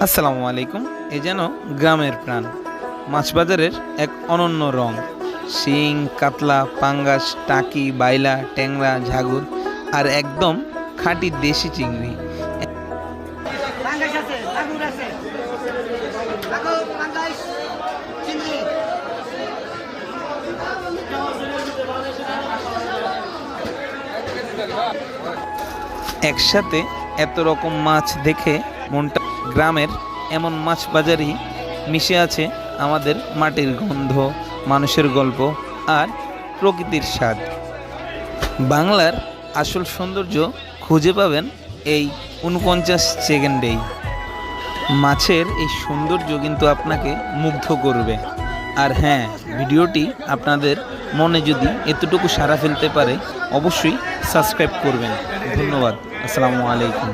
আসসালামু আলাইকুম। এ যেন গ্রামের প্রাণ, মাছ বাজারের এক অনন্য রং। শিং, কাতলা, পাঙ্গাস, টাকি, বাইলা, ট্যাংরা, ঝাগুর আর একদম খাঁটি দেশি চিংড়ি। পাঙ্গাস আছে, মাগুর আছে। মাগুর, পাঙ্গাস, চিংড়ি। একসাথে এত রকম মাছ দেখে মনটা গ্রামের এমন মাছ বাজারই মিশে আছে আমাদের মাটির গন্ধ, মানুষের গল্প আর প্রকৃতির স্বাদ। বাংলার আসল সৌন্দর্য খুঁজে পাবেন এই ৪৯ সেকেন্ডেই। মাছের এই সৌন্দর্য কিন্তু আপনাকে মুগ্ধ করবে। আর হ্যাঁ, ভিডিওটি আপনাদের মনে যদি এতটুকু সাড়া ফেলতে পারে, অবশ্যই সাবস্ক্রাইব করবেন। ধন্যবাদ। আসসালামু আলাইকুম।